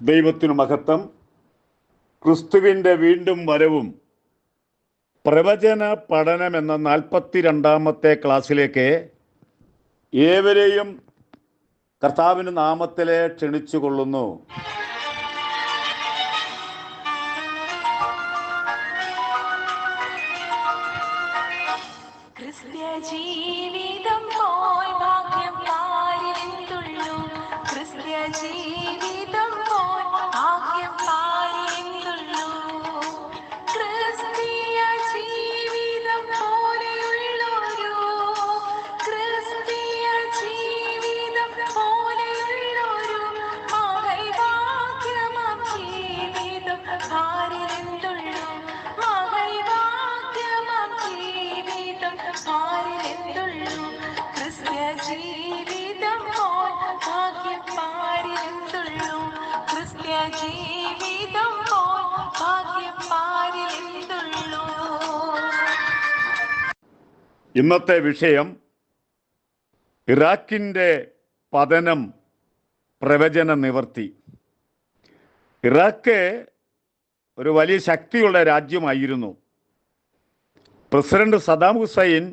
ദൈവത്തിനു മഹത്വം. ക്രിസ്തുവിൻ്റെ വീണ്ടും വരവും പ്രവചന പഠനം എന്ന 42ാമത്തെ ക്ലാസ്സിലേക്ക് ഏവരെയും കർത്താവിൻ്റെ നാമത്തിലെ ക്ഷണിച്ചു കൊള്ളുന്നു. ജീവിതം പോൽ ഭാഗ്യം പാരിലെന്തുള്ളൂ, ക്രിസ്ത്യ ജീവിതം പോൽ ഭാഗ്യം പാരിലെന്തുള്ളൂ. ക്രിസ്തീയ ജീവിതം പോലെയുള്ളൊരു, ക്രിസ്തീയ ജീവിതം പോലെയുള്ളൊരു മഹൈഭാഗ്യമാം ജീവിതം പാരിലെന്തുള്ളൂ, മഹൈഭാഗ്യമാം ജീവിതം പാരിലെന്തുള്ളൂ. ക്രിസ്ത്യ ജീവിതം പോൽ ഭാഗ്യം പാരിലെന്തുള്ളൂ, ക്രിസ്ത്യ ജീവിതം പോൽ ഭാഗ്യം പാരിലെന്തുള്ളൂ. ഇന്നത്തെ വിഷയം ഇറാഖിൻ്റെ പതനം, പ്രവചന നിവർത്തി. ഇറാഖ് ഒരു വലിയ ശക്തിയുള്ള രാജ്യമായിരുന്നു. പ്രസിഡന്റ് സദാം ഹുസൈൻ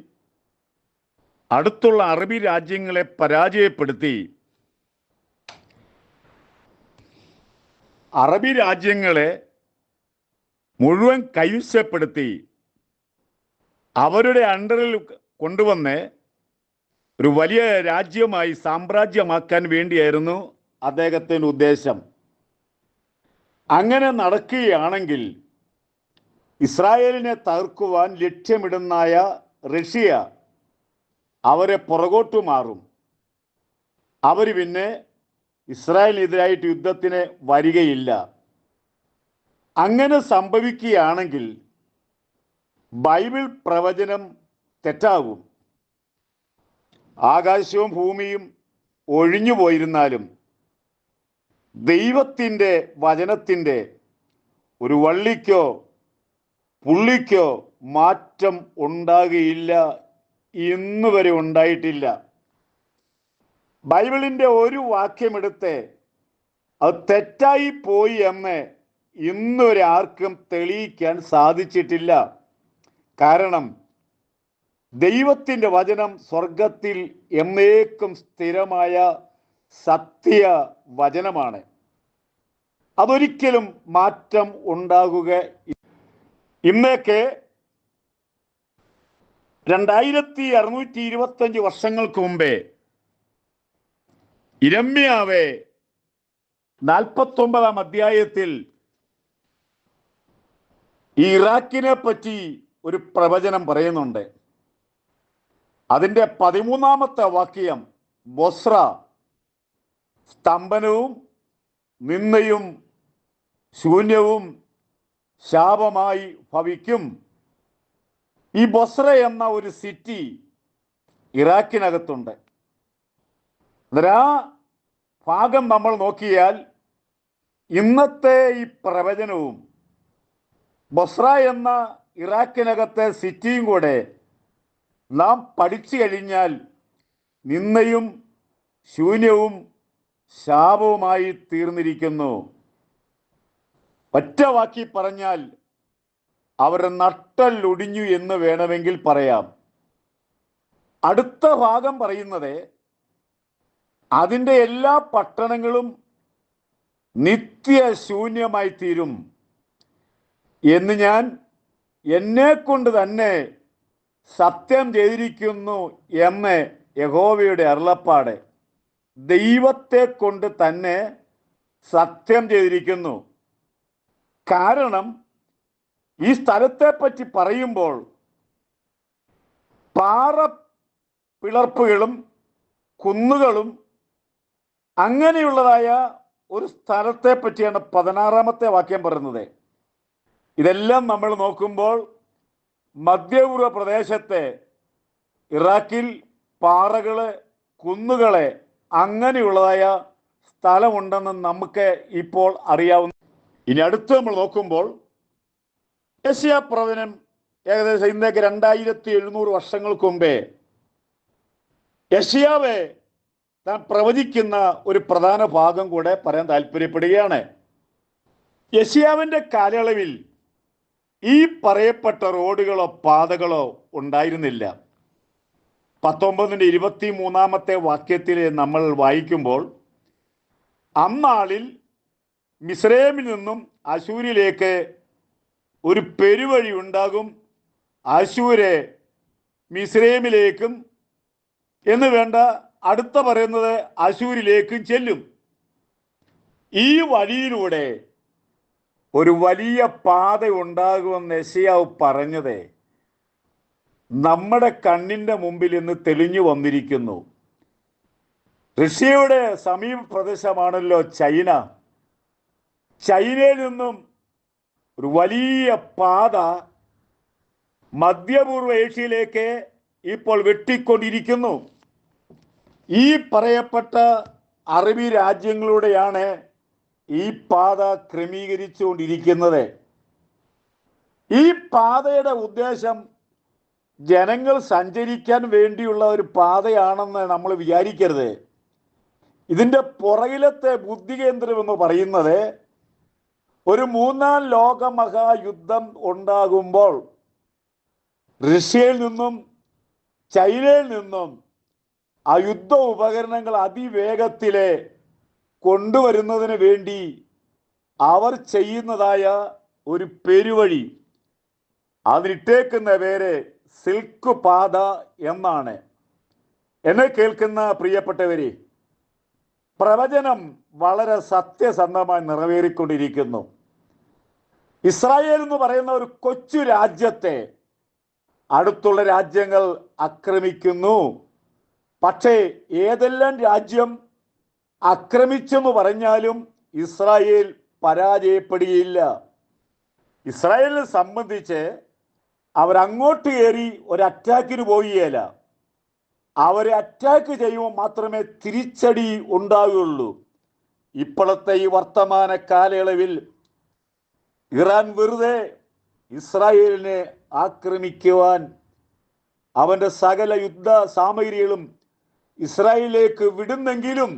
അടുത്തുള്ള അറബി രാജ്യങ്ങളെ പരാജയപ്പെടുത്തി അറബി രാജ്യങ്ങളെ മുഴുവൻ കൈവശപ്പെടുത്തി അവരുടെ അണ്ടറിൽ കൊണ്ടുവന്ന് ഒരു വലിയ രാജ്യമായി സാമ്രാജ്യമാക്കാൻ വേണ്ടിയായിരുന്നു അദ്ദേഹത്തിൻ്റെ ഉദ്ദേശം. അങ്ങനെ നടക്കുകയാണെങ്കിൽ ഇസ്രായേലിനെ തകർക്കുവാൻ ലക്ഷ്യമിടുന്നായ റഷ്യ അവരെ പുറകോട്ടു മാറും. അവർ പിന്നെ ഇസ്രായേലിനെതിരായിട്ട് യുദ്ധത്തിന് വരികയില്ല. അങ്ങനെ സംഭവിക്കുകയാണെങ്കിൽ ബൈബിൾ പ്രവചനം തെറ്റാകും. ആകാശവും ഭൂമിയും ഒഴിഞ്ഞു പോയിരുന്നാലും ദൈവത്തിൻ്റെ വചനത്തിൻ്റെ ഒരു വള്ളിക്കോ പുള്ളിക്കോ മാറ്റം ഉണ്ടാകുകയില്ല, ഇന്ന് വരെ ഉണ്ടായിട്ടില്ല. ബൈബിളിൻ്റെ ഒരു വാക്യമെടുത്ത് അത് തെറ്റായി പോയി എന്ന് ഇന്ന് വരെ ആർക്കും തെളിയിക്കാൻ സാധിച്ചിട്ടില്ല. കാരണം ദൈവത്തിൻ്റെ വചനം സ്വർഗത്തിൽ എന്നേക്കും സ്ഥിരമായ സത്യ വചനമാണ്. അതൊരിക്കലും മാറ്റം ഉണ്ടാകുക. ഇന്നേക്ക് 2625 വർഷങ്ങൾക്ക് മുമ്പേ ഇരമ്യാവ് 49 അധ്യായത്തിൽ ഇറാഖിനെ പറ്റി ഒരു പ്രവചനം പറയുന്നുണ്ട്. അതിൻ്റെ 13ാമത്തെ വാക്യം, ബൊസ്ര സ്തംഭനവും നിന്ദയും ശൂന്യവും ശാപമായി ഭവിക്കും. ഈ ബൊസ്ര എന്ന ഒരു സിറ്റി ഇറാഖിനകത്തുണ്ട്. ആ ഭാഗം നമ്മൾ നോക്കിയാൽ ഇന്നത്തെ ഈ പ്രവചനവും ബൊസ്ര എന്ന ഇറാഖിനകത്തെ സിറ്റിയും കൂടെ നാം പഠിച്ചു കഴിഞ്ഞാൽ നിന്ദയും ശൂന്യവും ശാപവുമായി തീർന്നിരിക്കുന്നു. ഒറ്റ വാക്കി പറഞ്ഞാൽ അവരുടെ നട്ടലൊടിഞ്ഞു എന്ന് വേണമെങ്കിൽ പറയാം. അടുത്ത ഭാഗം പറയുന്നത് അതിൻ്റെ എല്ലാ പട്ടണങ്ങളും നിത്യശൂന്യമായി തീരും എന്ന് ഞാൻ എന്നെ കൊണ്ട് തന്നെ സത്യം ചെയ്തിരിക്കുന്നു എന്ന് യഹോവയുടെ അരുളപ്പാട്. ദൈവത്തെ കൊണ്ട് തന്നെ സത്യം ചെയ്തിരിക്കുന്നു. കാരണം ഈ സ്ഥലത്തെ പറ്റി പറയുമ്പോൾ പാറ പിളർപ്പുകളും കുന്നുകളും അങ്ങനെയുള്ളതായ ഒരു സ്ഥലത്തെ പറ്റിയാണ് 16ാമത്തെ വാക്യം പറയുന്നത്. ഇതെല്ലാം നമ്മൾ നോക്കുമ്പോൾ മധ്യപൂർവ പ്രദേശത്തെ ഇറാഖിൽ പാറകള് കുന്നുകളെ അങ്ങനെയുള്ളതായ സ്ഥലമുണ്ടെന്ന് നമുക്ക് ഇപ്പോൾ അറിയാവുന്ന. ഇനി അടുത്ത് നമ്മൾ നോക്കുമ്പോൾ യെശയ്യാ പ്രവചനം ഏകദേശം ഇന്നേക്ക് 2700 വർഷങ്ങൾക്ക് മുമ്പേ യെശയ്യാവ് താൻ പ്രവചിക്കുന്ന ഒരു പ്രധാന ഭാഗം കൂടെ പറയാൻ താല്പര്യപ്പെടുകയാണ്. യെശയ്യാവിൻ്റെ കാലയളവിൽ ഈ പറയപ്പെട്ട റോഡുകളോ പാതകളോ ഉണ്ടായിരുന്നില്ല. 19:23 വാക്യത്തിൽ നമ്മൾ വായിക്കുമ്പോൾ, അന്നാളിൽ മിസ്രൈമിൽ നിന്നും അശൂരിലേക്ക് ഒരു പെരുവഴി ഉണ്ടാകും, അശൂര് മിസ്രൈമിലേക്കും എന്ന് വേണ്ട, അടുത്ത പറയുന്നത് അശൂരിലേക്കും ചെല്ലും. ഈ വഴിയിലൂടെ ഒരു വലിയ പാത ഉണ്ടാകുമെന്ന് യെശയ്യാവ് പറഞ്ഞത് നമ്മുടെ കണ്ണിൻ്റെ മുമ്പിൽ ഇന്ന് തെളിഞ്ഞു വന്നിരിക്കുന്നു. റഷ്യയുടെ സമീപ പ്രദേശമാണല്ലോ ചൈന. ചൈനയിൽ നിന്നും ഒരു വലിയ പാത മധ്യപൂർവ്വ ഏഷ്യയിലേക്ക് ഇപ്പോൾ വെട്ടിക്കൊണ്ടിരിക്കുന്നു. ഈ പറയപ്പെട്ട അറബി രാജ്യങ്ങളിലൂടെയാണ് ഈ പാത ക്രമീകരിച്ചുകൊണ്ടിരിക്കുന്നത്. ഈ പാതയുടെ ഉദ്ദേശം ജനങ്ങൾ സഞ്ചരിക്കാൻ വേണ്ടിയുള്ള ഒരു പാതയാണെന്ന് നമ്മൾ വിചാരിക്കരുത്. ഇതിൻ്റെ പുറകിലത്തെ ബുദ്ധികേന്ദ്രം എന്ന് പറയുന്നത്, ഒരു 3-ാം ലോക മഹായുദ്ധം ഉണ്ടാകുമ്പോൾ റഷ്യയിൽ നിന്നും ചൈനയിൽ നിന്നും ആ യുദ്ധ ഉപകരണങ്ങൾ അതിവേഗത്തിൽ കൊണ്ടുവരുന്നതിന് വേണ്ടി അവർ ചെയ്യുന്നതായ ഒരു പെരുവഴി, അതിനിട്ടേക്കുന്ന പേര് സിൽക്ക് പാത എന്നാണ്. എന്നെ കേൾക്കുന്ന പ്രിയപ്പെട്ടവരെ, പ്രവചനം വളരെ സത്യസന്ധമായി നിറവേറിക്കൊണ്ടിരിക്കുന്നു. ഇസ്രായേൽ എന്ന് പറയുന്ന ഒരു കൊച്ചു രാജ്യത്തെ അടുത്തുള്ള രാജ്യങ്ങൾ ആക്രമിക്കുന്നു. പക്ഷേ ഏതെല്ലാം രാജ്യം ആക്രമിച്ചെന്ന് പറഞ്ഞാലും ഇസ്രായേൽ പരാജയപ്പെടുകയില്ല. ഇസ്രായേലിനെ സംബന്ധിച്ച് അവരങ്ങോട്ട് കയറി ഒരു അറ്റാക്കിന് പോവുകയില്ല. അവരെ അറ്റാക്ക് ചെയ്യുമ്പോൾ മാത്രമേ തിരിച്ചടി ഉണ്ടാവുകയുള്ളൂ. ഇപ്പോഴത്തെ ഈ വർത്തമാന കാലയളവിൽ ഇറാൻ വെറുതെ ഇസ്രായേലിനെ ആക്രമിക്കുവാൻ അവൻ്റെ സകല യുദ്ധ സാമഗ്രികളും ഇസ്രായേലിലേക്ക് വിടുന്നെങ്കിലും,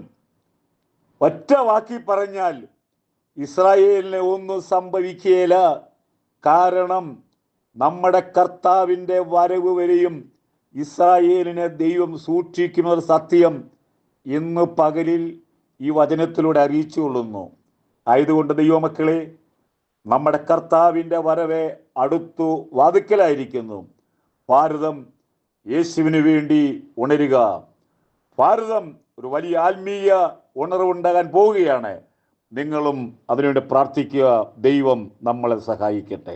ഒറ്റ വാക്കി പറഞ്ഞാൽ ഇസ്രായേലിനെ ഒന്നും സംഭവിക്കുകയില്ല. കാരണം നമ്മുടെ കർത്താവിൻ്റെ വരവ് വരെയും ഇസ്രായേലിനെ ദൈവം സൂക്ഷിക്കുന്ന സത്യം ഇന്ന് പകലിൽ ഈ വചനത്തിലൂടെ അറിയിച്ചു കൊള്ളുന്നു. ആയതുകൊണ്ട് ദൈവമക്കളെ, നമ്മുടെ കർത്താവിൻ്റെ വരവ് അടുത്തു വാതിക്കലായിരിക്കുന്നു. ഭാരതം യേശുവിന് വേണ്ടി ഉണരുക. ഭാരതം ഒരു വലിയ ആത്മീയ ഉണർവുണ്ടാകാൻ പോവുകയാണ്. നിങ്ങളും അതിനുവേണ്ടി പ്രാർത്ഥിക്കുക. ദൈവം നമ്മളെ സഹായിക്കട്ടെ.